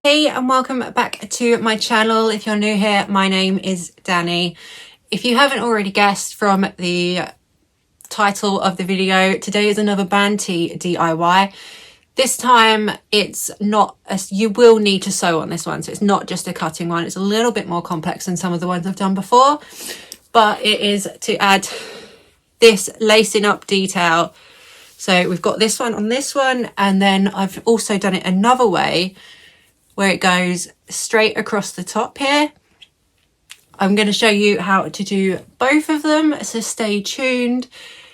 Hey and welcome back to my channel. If you're new here, my name is Danny. If you haven't already guessed from the title of the video, today is another band tee DIY. This time it's not, you will need to sew on this one, so it's not just a cutting one. It's a little bit more complex than some of the ones I've done before, but it is to add this lacing up detail. So we've got this one on this one, and then I've also done it another way where it goes straight across the top here. I'm going to show you how to do both of them, so stay tuned.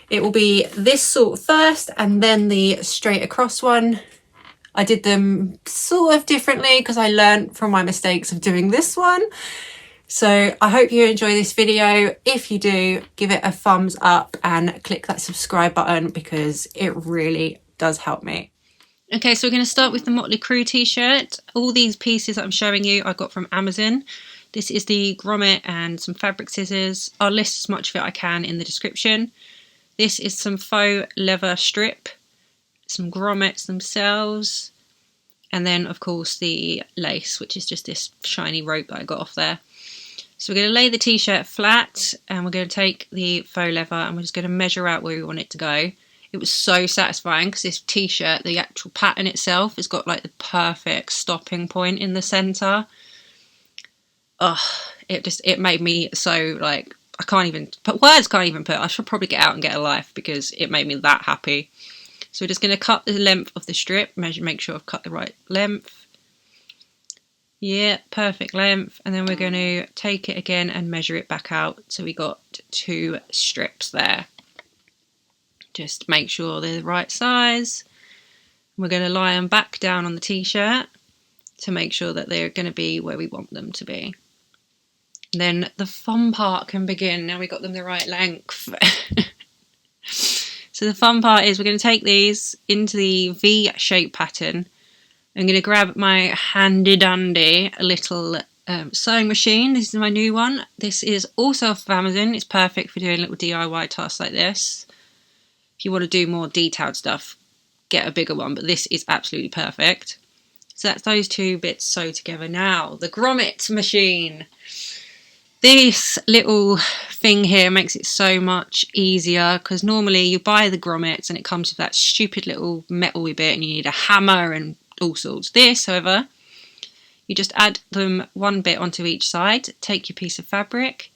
It will be this sort first and then the straight across one. I did them sort of differently because I learned from my mistakes of doing this one. So I hope you enjoy this video. If you do, give it a thumbs up and click that subscribe button because it really does help me. Okay, so we're going to start with the Motley Crue t-shirt. All these pieces that I'm showing you I got from Amazon. This is the grommet and some fabric scissors. I'll list as much of it I can in the description. This is some faux leather strip, some grommets themselves, and then of course the lace, which is just this shiny rope that I got off there. So we're going to lay the t-shirt flat and we're going to take the faux leather and we're just going to measure out where we want it to go. It was so satisfying because this t-shirt, the actual pattern itself, has got like the perfect stopping point in the centre. Oh, it made me so like, I can't even put I should probably get out and get a life because it made me that happy. So we're just going to cut the length of the strip, make sure I've cut the right length. Yeah, perfect length. And then we're going to take it again and measure it back out. So we got 2 strips there. Just make sure they're the right size. We're going to lie them back down on the t-shirt to make sure that they're going to be where we want them to be. And then the fun part can begin. Now we've got them the right length. So the fun part is we're going to take these into the V-shape pattern. I'm going to grab my handy dandy little sewing machine. This is my new one. This is also off Amazon. It's perfect for doing little DIY tasks like this. If you want to do more detailed stuff, get a bigger one, but this is absolutely perfect. So that's those 2 bits sewed together. Now, the grommet machine. This little thing here makes it so much easier because normally you buy the grommets and it comes with that stupid little metal-y bit and you need a hammer and all sorts. This, however, you just add them 1 bit onto each side, take your piece of fabric.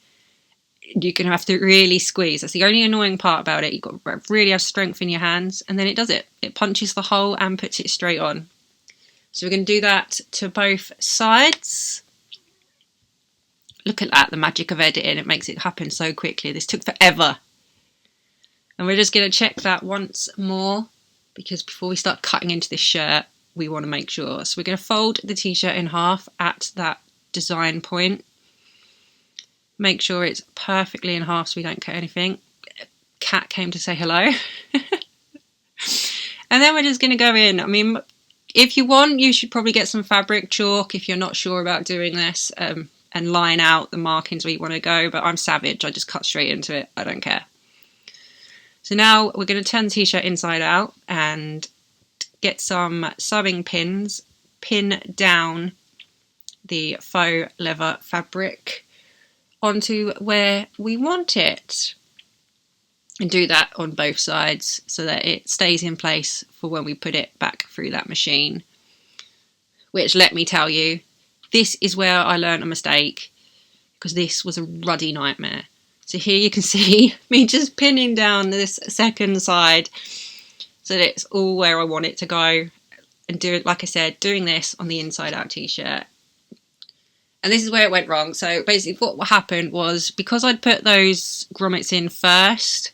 You're going to have to really squeeze. That's the only annoying part about it. You've got to really have strength in your hands, and then it does it. It punches the hole and puts it straight on. So we're going to do that to both sides. Look at that, the magic of editing. It makes it happen so quickly. This took forever. And we're just going to check that once more, because before we start cutting into this shirt, we want to make sure. So we're going to fold the t-shirt in half at that design point. Make sure it's perfectly in half so we don't cut anything. Cat came to say hello. And then we're just going to go in. I mean, if you want, you should probably get some fabric chalk if you're not sure about doing this, and line out the markings where you want to go. But I'm savage. I just cut straight into it. I don't care. So now we're going to turn the t-shirt inside out and get some sewing pins, pin down the faux leather fabric onto where we want it, and do that on both sides so that it stays in place for when we put it back through that machine. Which, let me tell you, this is where I learned a mistake, because this was a ruddy nightmare. So here you can see me just pinning down this second side so that it's all where I want it to go, and do it, like I said, doing this on the inside out t-shirt. And this is where it went wrong. So basically what happened was, because I'd put those grommets in first,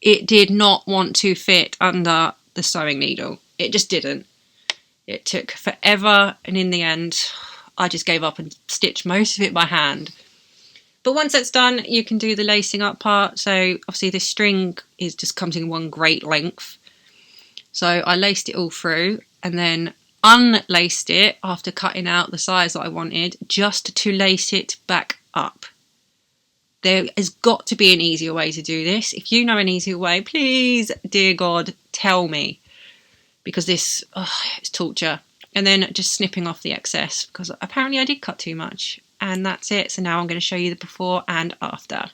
it did not want to fit under the sewing needle. It just didn't. It took forever, and in the end, I just gave up and stitched most of it by hand. But once that's done, you can do the lacing up part. So obviously this string just comes in 1 great length. So I laced it all through and then unlaced it after cutting out the size that I wanted, just to lace it back up. There has got to be an easier way to do this. If you know an easier way, please, dear God, tell me. Because this, it's torture. and then just snipping off the excess, because apparently I did cut too much. And that's it. So now I'm going to show you the before and after.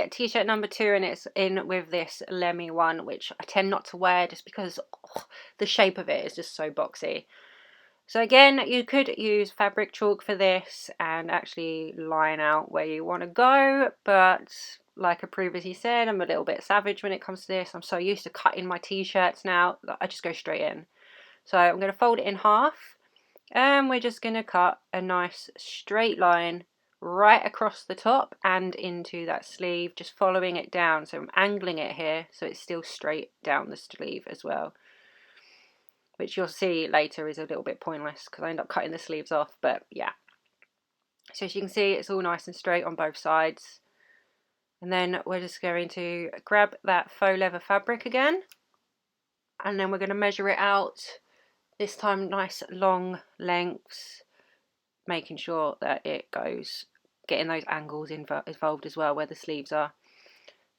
T-shirt number 2, and it's in with this Lemmy one, which I tend not to wear just because the shape of it is just so boxy. So again, you could use fabric chalk for this and actually line out where you want to go, but like I previously said, I'm a little bit savage when it comes to this. I'm so used to cutting my t-shirts now that I just go straight in. So I'm going to fold it in half, and we're just going to cut a nice straight line right across the top and into that sleeve, just following it down. So I'm angling it here so it's still straight down the sleeve as well, which you'll see later is a little bit pointless because I end up cutting the sleeves off, but yeah. So as you can see, it's all nice and straight on both sides. And then we're just going to grab that faux leather fabric again, and then we're going to measure it out, this time nice long lengths, making sure that it goes, getting those angles involved as well where the sleeves are.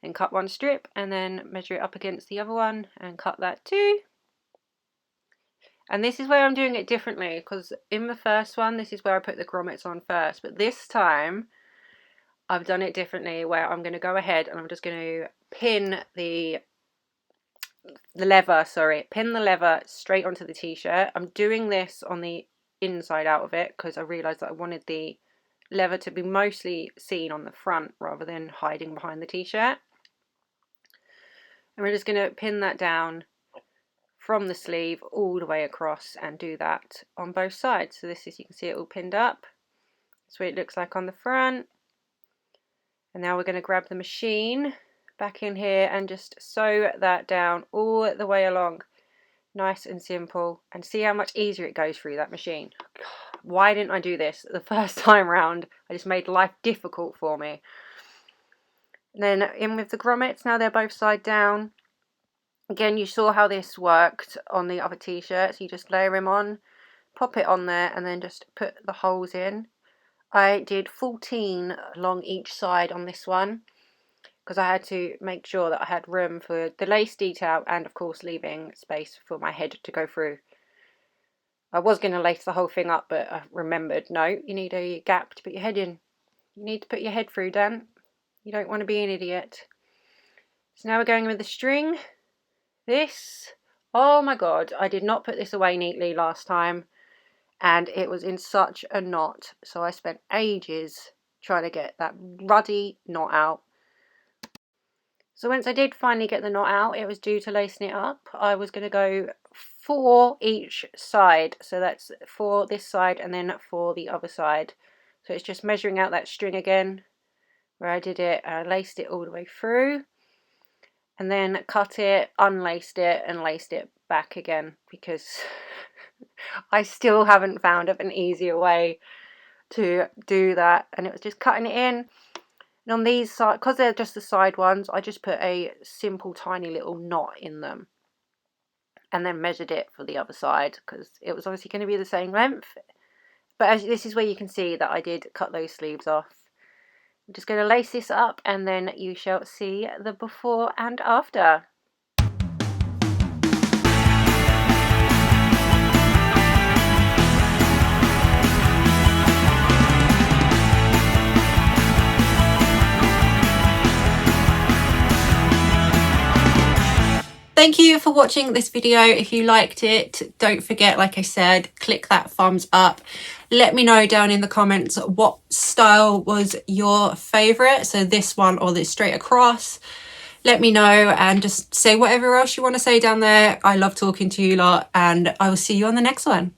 Then cut one strip and then measure it up against the other one and cut that too. And this is where I'm doing it differently, because in the first one, this is where I put the grommets on first, but this time I've done it differently, where I'm going to go ahead and I'm just going to pin the leather straight onto the t-shirt. I'm doing this on the inside out of it because I realised that I wanted the leather to be mostly seen on the front rather than hiding behind the t-shirt. And we're just going to pin that down from the sleeve all the way across and do that on both sides. So this is, you can see it all pinned up. That's what it looks like on the front. And now we're going to grab the machine back in here and just sew that down all the way along. Nice and simple, and see how much easier it goes through that machine. Why didn't I do this the first time round? I just made life difficult for me. And then in with the grommets, now they're both side down. Again, you saw how this worked on the other t-shirts. You just layer them on, pop it on there, and then just put the holes in. I did 14 along each side on this one, because I had to make sure that I had room for the lace detail and of course leaving space for my head to go through. I was going to lace the whole thing up, but I remembered, no, you need a gap to put your head in. You need to put your head through, Dan. You don't want to be an idiot. So now we're going with the string. This, oh my god, I did not put this away neatly last time, and it was in such a knot, so I spent ages trying to get that ruddy knot out. So once I did finally get the knot out, it was due to lacing it up. I was going to go 4 each side. So that's 4 this side and then 4 the other side. So it's just measuring out that string again where I did it. I laced it all the way through and then cut it, unlaced it and laced it back again, because I still haven't found an easier way to do that. And it was just cutting it in. And on these sides, because they're just the side ones, I just put a simple tiny little knot in them and then measured it for the other side, because it was obviously going to be the same length. But this is where you can see that I did cut those sleeves off. I'm just going to lace this up and then you shall see the before and after. Thank you for watching this video. If you liked it, don't forget, like I said, click that thumbs up. Let me know down in the comments what style was your favorite, so this one or this straight across. Let me know and just say whatever else you want to say down there. I love talking to you lot, and I will see you on the next one.